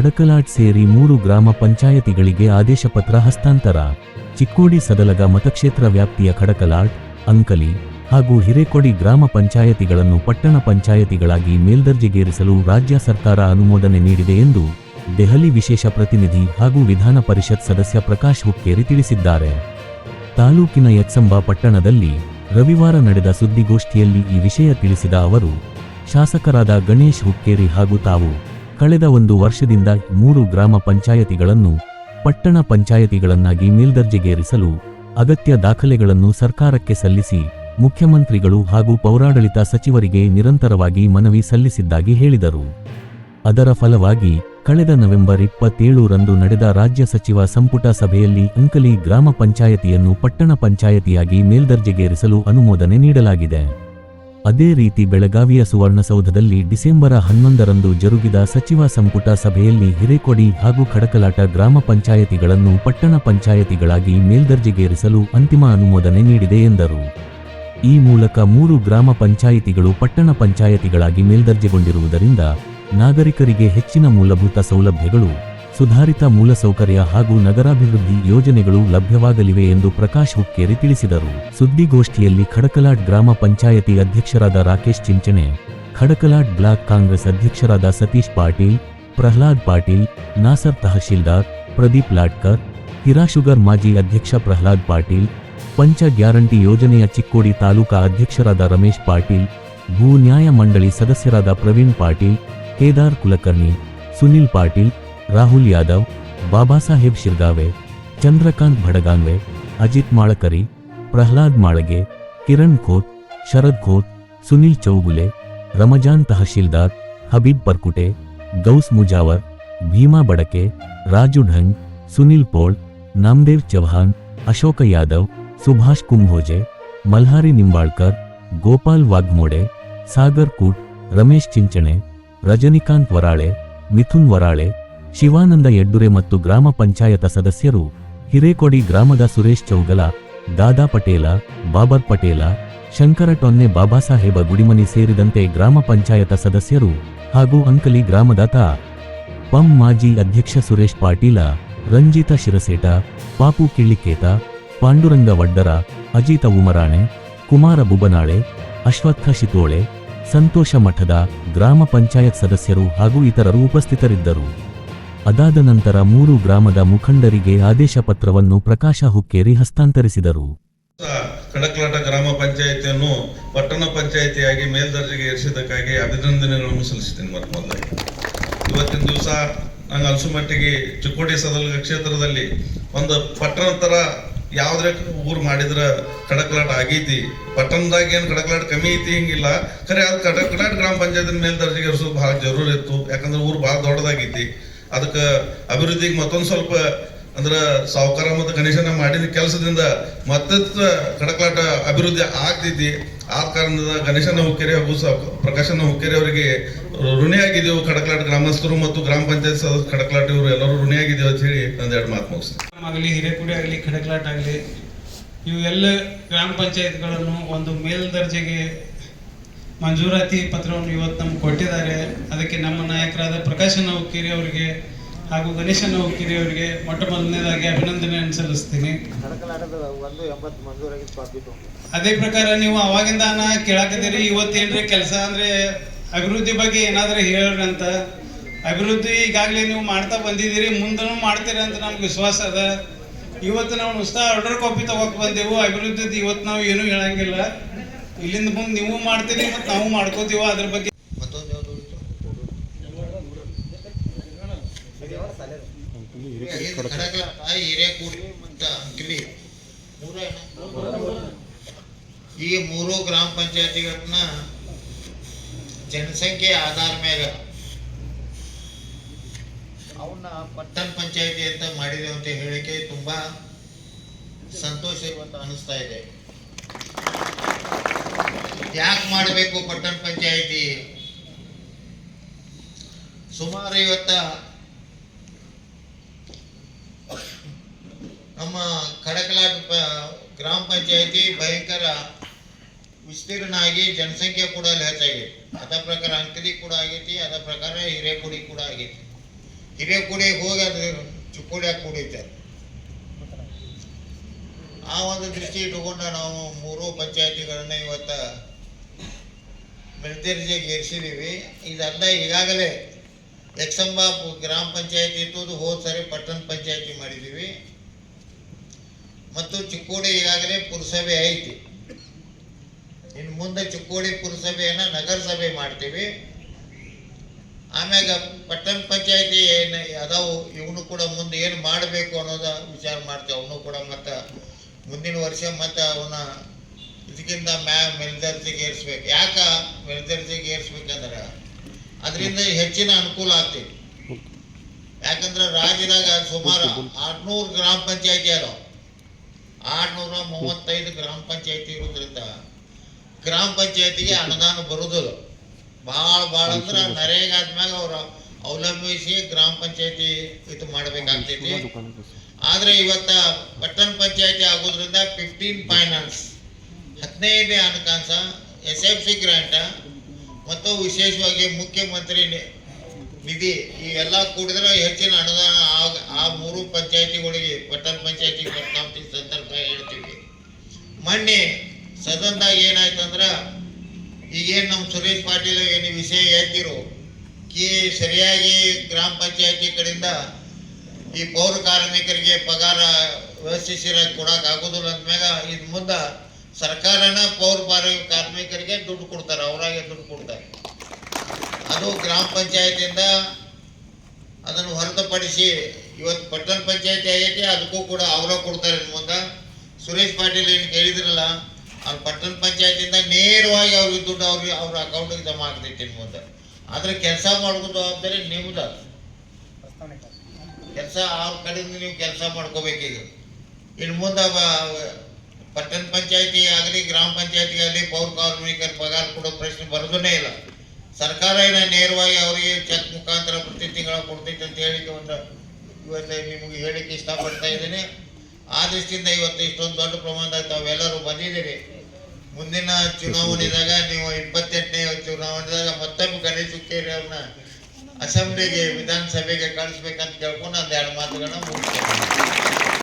ಖಡಕಲಾಟ್ ಸೇರಿ 3 ಗ್ರಾಮ ಪಂಚಾಯತಿಗಳಿಗೆ ಆದೇಶ ಪತ್ರ ಹಸ್ತಾಂತರ. ಚಿಕ್ಕೋಡಿ ಸದಲಗ ಮತಕ್ಷೇತ್ರ ವ್ಯಾಪ್ತಿಯ ಖಡಕಲಾಟ್, ಅಂಕಲಿ ಹಾಗೂ ಹಿರೇಕೊಡಿ ಗ್ರಾಮ ಪಂಚಾಯತಿಗಳನ್ನು ಪಟ್ಟಣ ಪಂಚಾಯತಿಗಳಾಗಿ ಮೇಲ್ದರ್ಜೆಗೇರಿಸಲು ರಾಜ್ಯ ಸರ್ಕಾರ ಅನುಮೋದನೆ ನೀಡಿದೆ ಎಂದು ದೆಹಲಿ ವಿಶೇಷ ಪ್ರತಿನಿಧಿ ಹಾಗೂ ವಿಧಾನ ಪರಿಷತ್ ಸದಸ್ಯ ಪ್ರಕಾಶ್ ಹುಕ್ಕೇರಿ ತಿಳಿಸಿದ್ದಾರೆ. ತಾಲೂಕಿನ ಯತ್ಸಂಬ ಪಟ್ಟಣದಲ್ಲಿ ರವಿವಾರ ನಡೆದ ಸುದ್ದಿಗೋಷ್ಠಿಯಲ್ಲಿ ಈ ವಿಷಯ ತಿಳಿಸಿದ ಅವರು, ಶಾಸಕರಾದ ಗಣೇಶ್ ಹುಕ್ಕೇರಿ ಹಾಗೂ ತಾವು ಕಳೆದ 1 ವರ್ಷದಿಂದ 3 ಗ್ರಾಮ ಪಂಚಾಯತಿಗಳನ್ನು ಪಟ್ಟಣ ಪಂಚಾಯತಿಗಳನ್ನಾಗಿ ಮೇಲ್ದರ್ಜೆಗೇರಿಸಲು ಅಗತ್ಯ ದಾಖಲೆಗಳನ್ನು ಸರ್ಕಾರಕ್ಕೆ ಸಲ್ಲಿಸಿ ಮುಖ್ಯಮಂತ್ರಿಗಳು ಹಾಗೂ ಪೌರಾಡಳಿತ ಸಚಿವರಿಗೆ ನಿರಂತರವಾಗಿ ಮನವಿ ಸಲ್ಲಿಸಿದ್ದಾಗಿ ಹೇಳಿದರು. ಅದರ ಫಲವಾಗಿ ಕಳೆದ ನವೆಂಬರ್ 27 ರಂದು ನಡೆದ ರಾಜ್ಯ ಸಚಿವ ಸಂಪುಟ ಸಭೆಯಲ್ಲಿ ಅಂಕಲಿ ಗ್ರಾಮ ಪಂಚಾಯತಿಯನ್ನು ಪಟ್ಟಣ ಪಂಚಾಯತಿಯಾಗಿ ಮೇಲ್ದರ್ಜೆಗೇರಿಸಲು ಅನುಮೋದನೆ ನೀಡಲಾಗಿದೆ. ಅದೇ ರೀತಿ ಬೆಳಗಾವಿಯ ಸುವರ್ಣಸೌಧದಲ್ಲಿ ಡಿಸೆಂಬರ್ 11 ರಂದು ಜರುಗಿದ ಸಚಿವ ಸಂಪುಟ ಸಭೆಯಲ್ಲಿ ಹಿರೇಕೊಡಿ ಹಾಗೂ ಖಡಕಲಾಟ ಗ್ರಾಮ ಪಂಚಾಯತಿಗಳನ್ನು ಪಟ್ಟಣ ಪಂಚಾಯತಿಗಳಾಗಿ ಮೇಲ್ದರ್ಜೆಗೇರಿಸಲು ಅಂತಿಮ ಅನುಮೋದನೆ ನೀಡಿದೆ ಎಂದರು. ಈ ಮೂಲಕ 3 ಗ್ರಾಮ ಪಂಚಾಯಿತಿಗಳು ಪಟ್ಟಣ ಪಂಚಾಯತಿಗಳಾಗಿ ಮೇಲ್ದರ್ಜೆಗೊಂಡಿರುವುದರಿಂದ ನಾಗರಿಕರಿಗೆ ಹೆಚ್ಚಿನ ಮೂಲಭೂತ ಸೌಲಭ್ಯಗಳು, ಸುಧಾರಿತ ಮೂಲಸೌಕರ್ಯ ಹಾಗೂ ನಗರಾಭಿವೃದ್ಧಿ ಯೋಜನೆಗಳು ಲಭ್ಯವಾಗಲಿವೆ ಎಂದು ಪ್ರಕಾಶ್ ಹುಕ್ಕೇರಿ ತಿಳಿಸಿದರು. ಸುದ್ದಿಗೋಷ್ಠಿಯಲ್ಲಿ ಖಡಕಲಾಟ್ ಗ್ರಾಮ ಪಂಚಾಯತಿ ಅಧ್ಯಕ್ಷರಾದ ರಾಕೇಶ್ ಚಿಂಚಣೆ, ಖಡಕಲಾಟ್ ಬ್ಲಾಕ್ ಕಾಂಗ್ರೆಸ್ ಅಧ್ಯಕ್ಷರಾದ ಸತೀಶ್ ಪಾಟೀಲ್, ಪ್ರಹ್ಲಾದ್ ಪಾಟೀಲ್, ನಾಸರ್ ತಹಶೀಲ್ದಾರ್, ಪ್ರದೀಪ್ ಲಾಟ್ಕರ್, ಹಿರಾಶುಗರ್ ಮಾಜಿ ಅಧ್ಯಕ್ಷ ಪ್ರಹ್ಲಾದ್ ಪಾಟೀಲ್, ಪಂಚ ಗ್ಯಾರಂಟಿ ಯೋಜನೆಯ ಚಿಕ್ಕೋಡಿ ತಾಲೂಕಾ ಅಧ್ಯಕ್ಷರಾದ ರಮೇಶ್ ಪಾಟೀಲ್, ಭೂ ನ್ಯಾಯ ಮಂಡಳಿ ಸದಸ್ಯರಾದ ಪ್ರವೀಣ್ ಪಾಟೀಲ್, ಕೇದಾರ್ ಕುಲಕರ್ಣಿ, ಸುನಿಲ್ ಪಾಟೀಲ್, ರಾಹುಲ್ ಯಾದವ್, ಬಾಬಾಸಾಹೇಬ್ ಶಿರ್ಗಾವೆ, ಚಂದ್ರಕಾಂತ್ ಭಡಗಾನ್ವೆ, ಅಜಿತ್ ಮಾಳಕರಿ, ಪ್ರಹ್ಲಾದ್ ಮಾಳಗೆ, ಕಿರಣ್ ಖೋತ್, ಶರದ್ ಖೋತ್, ಸುನಿಲ್ ಚೌಗುಲೆ, ರಮಜಾನ್ ತಹಶೀಲ್ದಾರ್, ಹಬೀಬ್ ಪರ್ಕುಟೆ, ಗೌಸ್ ಮುಜಾವರ್, ಭೀಮಾ ಬಡಕೆ, ರಾಜು ಢಂಗ್, ಸುನಿಲ್ ಪೋಳ್, ನಾಮದೇವ್ ಚೌಹಾನ್, ಅಶೋಕ ಯಾದವ್, ಸುಭಾಷ್ ಕುಂಭೋಜೆ, ಮಲ್ಹಾರಿ ನಿಂಬಾಳ್ಕರ್, ಗೋಪಾಲ್ ವಾಗ್ಮೋಡೆ, ಸಾಗರ್ ಕೂಟ್, ರಮೇಶ್ ಚಿಂಚಣೆ, ರಜನಿಕಾಂತ್ ವರಾಳೆ, ಮಿಥುನ್ ವರಾಳೆ, ಶಿವಾನಂದ ಯಡ್ಡುರೆ ಮತ್ತು ಗ್ರಾಮ ಪಂಚಾಯತ ಸದಸ್ಯರು ಹಿರೇಕೊಡಿ ಗ್ರಾಮದ ಸುರೇಶ್ ಚೌಗಲ, ದಾದಾ ಪಟೇಲ, ಬಾಬರ್ ಪಟೇಲ, ಶಂಕರ ಟೊನ್ನೆ, ಬಾಬಾಸಾಹೇಬ ಗುಡಿಮನಿ ಸೇರಿದಂತೆ ಗ್ರಾಮ ಪಂಚಾಯತ ಸದಸ್ಯರು ಹಾಗೂ ಅಂಕಲಿ ಗ್ರಾಮದ ಪಂ ಮಾಜಿ ಅಧ್ಯಕ್ಷ ಸುರೇಶ್ ಪಾಟೀಲ, ರಂಜಿತ ಶಿರಸೇಟ, ಪಾಪು ಕಿಳ್ಳಿಕೇತ, ಪಾಂಡುರಂಗ ವಡ್ಡರ, ಅಜಿತ ಉಮರಾಣೆ, ಕುಮಾರ ಬುಬನಾಳೆ, ಅಶ್ವತ್ಥ ಶಿತೋಳೆ, ಸಂತೋಷ ಮಠದ ಗ್ರಾಮ ಪಂಚಾಯತ್ ಸದಸ್ಯರು ಹಾಗೂ ಇತರರು ಉಪಸ್ಥಿತರಿದ್ದರು. ಅದಾದ ನಂತರ 3 ಗ್ರಾಮದ ಮುಖಂಡರಿಗೆ ಆದೇಶ ಪತ್ರವನ್ನು ಪ್ರಕಾಶ ಹುಕ್ಕೇರಿ ಹಸ್ತಾಂತರಿಸಿದರು. ಖಡಕಲಾಟ ಗ್ರಾಮ ಪಂಚಾಯಿತಿಯನ್ನು ಪಟ್ಟಣ ಪಂಚಾಯಿತಿಯಾಗಿ ಮೇಲ್ದರ್ಜೆಗೆ ಏರಿಸಿದ್ದಕ್ಕಾಗಿ ಅಭಿನಂದನೆಗಳನ್ನು ಸಲ್ಲಿಸುತ್ತೇನೆ. ಮೊದಲಾಗಿ ಇವತ್ತಿನ ದಿವಸ ನಂಗೆ ಅಲ್ಸುಮಟ್ಟಿಗೆ ಚಿಕ್ಕೋಡಿ ಸದಲಗ ಕ್ಷೇತ್ರದಲ್ಲಿ ಒಂದು ಪಟ್ಟಣ ತರ ಯಾವ್ದ್ರ ಊರು ಮಾಡಿದ್ರ ಖಡಕಲಾಟ ಆಗೈತಿ. ಪಟ್ಟಣದಾಗ ಏನು ಖಡಕಲಾಟ ಕಮ್ಮಿ ಐತಿ ಹಿಂಗಿಲ್ಲ, ಖರೆ ಅದು ಖಡಕಲಾಟ ಗ್ರಾಮ ಪಂಚಾಯತ್ ಮೇಲ್ದರ್ಜೆಗೆ ಏರಿಸೋದು ಭಾಳ ಜರೂರಿ ಇತ್ತು. ಯಾಕಂದ್ರೆ ಊರು ಭಾಳ ದೊಡ್ಡದಾಗೈತಿ. ಅದಕ್ಕೆ ಅಭಿವೃದ್ಧಿಗೆ ಮತ್ತೊಂದು ಸ್ವಲ್ಪ ಅಂದ್ರೆ ಸಾವುಕಾರ ಮತ್ತು ಗಣೇಶನ ಮಾಡಿದ ಕೆಲಸದಿಂದ ಮತ್ತಷ್ಟು ಖಡಕಲಾಟ ಅಭಿವೃದ್ಧಿ ಆಗ್ತೈತಿ. ಆ ಕಾರಣದ ಗಣೇಶನ ಹುಕ್ಕೇರಿ ಹಾಗೂ ಪ್ರಕಾಶನ ಹುಕ್ಕೇರಿ ಅವರಿಗೆ ಋಣಿಯಾಗಿದ್ದೆವು. ಖಡಕಲಾಟ ಗ್ರಾಮಸ್ಥರು ಮತ್ತು ಗ್ರಾಮ ಪಂಚಾಯತ್ ಸದಸ್ಯ ಖಡಕಲಾಟ ಇವರು ಎಲ್ಲರೂ ಋಣಿಯಾಗಿದ್ದೇವೆ ಅಂತ ಹೇಳಿ ಒಂದೆರಡು ಮಾತು ಮುಗಿಸ್ತೀನಿ. ಆಗಲಿ ಹಿರೇಕುಡಿ ಆಗಲಿ ಖಡಕಲಾಟ ಆಗಲಿ ಇವು ಎಲ್ಲ ಗ್ರಾಮ ಪಂಚಾಯತ್ಗಳನ್ನು ಒಂದು ಮೇಲ್ದರ್ಜೆಗೆ ಮಂಜೂರಾತಿ ಪತ್ರವನ್ನು ಇವತ್ತು ನಮ್ಗೆ ಕೊಟ್ಟಿದ್ದಾರೆ. ಅದಕ್ಕೆ ನಮ್ಮ ನಾಯಕರಾದ ಪ್ರಕಾಶನ ಹುಕ್ಕೇರಿ ಅವರಿಗೆ ಹಾಗೂ ಗಣೇಶನ ಹುಕ್ಕೇರಿ ಅವರಿಗೆ ಮೊಟ್ಟ ಮೊದಲನೇದಾಗಿ ಅಭಿನಂದನೆಯನ್ನು ಸಲ್ಲಿಸ್ತೀನಿ. ಅದೇ ಪ್ರಕಾರ ನೀವು ಅವಾಗಿಂದ ಕೇಳಾಕತ್ತೀರಿ ಇವತ್ತೇನ್ರಿ ಕೆಲಸ ಅಂದ್ರೆ ಅಭಿವೃದ್ಧಿ ಬಗ್ಗೆ ಏನಾದರೂ ಹೇಳ್ರಿ ಅಂತ. ಅಭಿವೃದ್ಧಿ ಈಗಾಗಲೇ ನೀವು ಮಾಡ್ತಾ ಬಂದಿದ್ದೀರಿ, ಮುಂದೂ ಮಾಡ್ತೀರಿ ಅಂತ ನಮ್ಗೆ ವಿಶ್ವಾಸ ಅದ. ಇವತ್ತು ನಾವು ಉತ್ಸಾಹ ಆರ್ಡರ್ ಕಾಪಿ ತಗೋಕ್ ಬಂದೆವು. ಅಭಿವೃದ್ಧಿ ಇವತ್ತು ನಾವು ಏನೂ ಹೇಳಂಗಿಲ್ಲ. ಇಲ್ಲಿಂದ ಮುಂದೆ ನೀವು ಮಾಡ್ತೀರಿ ಮತ್ತು ನಾವು ಮಾಡ್ಕೋತೀವೋ ಅದ್ರ ಬಗ್ಗೆ. ಈ 3 ಗ್ರಾಮ ಪಂಚಾಯತಿಗಳನ್ನ ಜನಸಂಖ್ಯೆ ಆಧಾರ ಮ್ಯಾಗ ಅವನ್ನ ಪಟ್ಟಣ ಪಂಚಾಯತಿ ಅಂತ ಮಾಡಿದೇವೆ ಅಂತ ಹೇಳಿಕೆ ತುಂಬಾ ಸಂತೋಷ ಇವತ್ತು ಅನಿಸ್ತಾ ಇದೆ. ಯಾಕೆ ಮಾಡಬೇಕು ಪಟ್ಟಣ ಪಂಚಾಯತಿ? ಸುಮಾರು ಇವತ್ತ ನಮ್ಮ ಖಡಕಲಾಟ ಗ್ರಾಮ ಪಂಚಾಯತಿ ಭಯಂಕರ ವಿಸ್ತೀರ್ಣ ಆಗಿ ಜನಸಂಖ್ಯೆ ಕೂಡ ಅಲ್ಲಿ ಹೆಚ್ಚಾಗೈತಿ. ಅದ ಪ್ರಕಾರ ಅಂಕಲಿ ಕೂಡ ಆಗೈತಿ, ಅದ ಪ್ರಕಾರ ಹಿರೇಕೊಡಿ ಕೂಡ ಆಗೈತಿ. ಹಿರೇಕುಡಿಗೆ ಹೋಗಿ ಅದು ಚಿಕ್ಕೋಡಿಯಾಗ ಕುಡಿತಾರೆ. ಆ ಒಂದು ದೃಷ್ಟಿ ಇಟ್ಟುಕೊಂಡು ನಾವು 3 ಪಂಚಾಯತಿಗಳನ್ನ ಇವತ್ತು ಮೇಲ್ದರ್ಜೆಗೆ ಏರಿಸಿದ್ದೀವಿ. ಇದಲ್ಲ, ಈಗಾಗಲೇ ಯಕ್ಷಂಬ ಗ್ರಾಮ ಪಂಚಾಯತಿ ಇತ್ತು, ಹೋದ ಸರಿ ಪಟ್ಟಣ ಪಂಚಾಯತಿ ಮಾಡಿದ್ದೀವಿ. ಮತ್ತು ಚಿಕ್ಕೋಡಿ ಈಗಾಗಲೇ ಪುರಸಭೆ ಐತಿ. ಇನ್ನು ಮುಂದೆ ಚಿಕ್ಕೋಡಿ ಪುರಸಭೆಯನ್ನು ನಗರಸಭೆ ಮಾಡ್ತೀವಿ. ಆಮ್ಯಾಗ ಪಟ್ಟಣ ಪಂಚಾಯತಿ ಏನು ಅದಾವು ಇವನು ಕೂಡ ಮುಂದೆ ಏನು ಮಾಡಬೇಕು ಅನ್ನೋದ ವಿಚಾರ ಮಾಡ್ತೀವಿ. ಅವನು ಕೂಡ ಮತ್ತು ಮುಂದಿನ ವರ್ಷ ಮತ್ತು ಅವನ್ನ ಇದಕ್ಕಿಂತ ಮೇಲ್ದರ್ಜೆಗೆ ಏರಿಸ್ಬೇಕು. ಯಾಕೆ ಮೇಲ್ದರ್ಜೆಗೆ ಏರಿಸ್ಬೇಕಂದ್ರೆ ಅದರಿಂದ ಹೆಚ್ಚಿನ ಅನುಕೂಲ ಆಗ್ತೈತಿ. ಯಾಕಂದ್ರೆ ರಾಜ್ಯದಾಗ ಸುಮಾರು 600 ಗ್ರಾಮ ಪಂಚಾಯತಿ ಅದಾವ. 635 ಗ್ರಾಮ ಪಂಚಾಯತಿ ಇರೋದ್ರಿಂದ ಗ್ರಾಮ ಪಂಚಾಯತಿಗೆ ಅನುದಾನ ಬರುವುದಿಲ್ಲ. ಭಾಳ ಅಂದ್ರೆ ನರೇಗಾ ಆದ್ಮ್ಯಾಗ ಅವ್ರು ಅವಲಂಬಿಸಿ ಗ್ರಾಮ ಪಂಚಾಯತಿ ಇದು ಮಾಡಬೇಕಾಗ್ತೈತಿ. ಆದರೆ ಇವತ್ತು ಪಟ್ಟಣ ಪಂಚಾಯತಿ ಆಗೋದ್ರಿಂದ 15 ಫೈನಾನ್ಸ್ 15ನೇ ಹಣಕಾಸ SFC ಗ್ರಾಂಟ ಮತ್ತು ವಿಶೇಷವಾಗಿ ಮುಖ್ಯಮಂತ್ರಿ ನಿಧಿ ಇವೆಲ್ಲ ಕೂಡಿದ್ರೆ ಹೆಚ್ಚಿನ ಅನುದಾನ ಆ 3 ಪಂಚಾಯತಿಗಳಿಗೆ ಪಟ್ಟಣ ಪಂಚಾಯತಿಗೆ ಬರ್ತಾವಂತ ಈ ಸಂದರ್ಭ ಹೇಳ್ತೀವಿ. ಮೊನ್ನೆ ಸದನದಾಗ ಏನಾಯ್ತಂದ್ರೆ ಈಗೇನು ನಮ್ಮ ಸುರೇಶ್ ಪಾಟೀಲ್ ಏನು ವಿಷಯ ಎದ್ದಿರು ಸರಿಯಾಗಿ ಗ್ರಾಮ ಪಂಚಾಯತಿ ಕಡೆಯಿಂದ ಈ ಪೌರ ಕಾರ್ಮಿಕರಿಗೆ ಪಗಾರ ವ್ಯವಸ್ಥಿಸಿರಾಗಿ ಕೊಡಕ್ಕೆ ಆಗೋದಿಲ್ಲ ಅಂದ್ಮ್ಯಾಗ ಇದು ಮುಂದೆ ಸರ್ಕಾರನ ಪೌರ ಕಾರ್ಮಿಕರಿಗೆ ದುಡ್ಡು ಕೊಡ್ತಾರೆ, ಅವರಾಗೆ ದುಡ್ಡು ಕೊಡ್ತಾರೆ. ಅದು ಗ್ರಾಮ ಪಂಚಾಯತಿಯಿಂದ ಅದನ್ನು ಹೊರತುಪಡಿಸಿ ಇವತ್ತು ಪಟ್ಟಣ ಪಂಚಾಯತಿ ಆಗೈತಿ, ಅದಕ್ಕೂ ಕೂಡ ಅವರ ಕೊಡ್ತಾರೆ. ಮುಂದೆ ಸುರೇಶ್ ಪಾಟೀಲ್ ಏನು ಕೇಳಿದ್ರಲ್ಲ, ಅಲ್ಲಿ ಪಟ್ಟಣ ಪಂಚಾಯತಿಯಿಂದ ನೇರವಾಗಿ ಅವ್ರಿಗೆ ದುಡ್ಡು ಅವ್ರ ಅಕೌಂಟಿಗೆ ಜಮಾ ಆಗ್ತೈತಿ ಇನ್ನು ಮುಂದೆ. ಆದರೆ ಕೆಲಸ ಮಾಡೋದು ಜವಾಬ್ದಾರಿ ನಿಮ್ದು. ಕೆಲಸ ಅವ್ರ ಕಡೆಯಿಂದ ನೀವು ಕೆಲಸ ಮಾಡ್ಕೋಬೇಕೀಗ. ಇನ್ನು ಮುಂದೆ ಪಟ್ಟಣ ಪಂಚಾಯತಿ ಆಗಲಿ ಗ್ರಾಮ ಪಂಚಾಯತಿ ಆಗಲಿ ಪೌರ ಕಾರ್ಮಿಕರ ಪಗಾರ ಕೊಡೋ ಪ್ರಶ್ನೆ ಬರೋದೇ ಇಲ್ಲ. ಸರ್ಕಾರ ನೇರವಾಗಿ ಅವರಿಗೆ ಚೆಕ್ ಮುಖಾಂತರ ಪ್ರತಿ ತಿಂಗಳ ಕೊಡ್ತೈತೆ ಅಂತ ಹೇಳಿ ಇವತ್ತು ನಿಮಗೆ ಹೇಳಿಕ್ಕೆ ಇಷ್ಟಪಡ್ತಾ ಇದ್ದೀನಿ. ಆ ದೃಷ್ಟಿಯಿಂದ ಇವತ್ತು ಇಷ್ಟೊಂದು ದೊಡ್ಡ ಪ್ರಮಾಣದಾಗ ತಾವೆಲ್ಲರೂ ಬಂದಿದ್ದೀರಿ. ಮುಂದಿನ ಚುನಾವಣೆದಾಗ ನೀವು 28ನೇ ಚುನಾವಣೆದಾಗ ಮತ್ತೊಮ್ಮೆ ಗಣೇಶ್ ಹುಕ್ಕೇರಿ ಅವ್ರನ್ನ ಅಸೆಂಬ್ಲಿಗೆ ವಿಧಾನಸಭೆಗೆ ಕಳಿಸ್ಬೇಕಂತ ಕೇಳ್ಕೊಂಡು 2 ಮಾತುಗಳನ್ನ ಮುಗಿಸ್ತೇನೆ.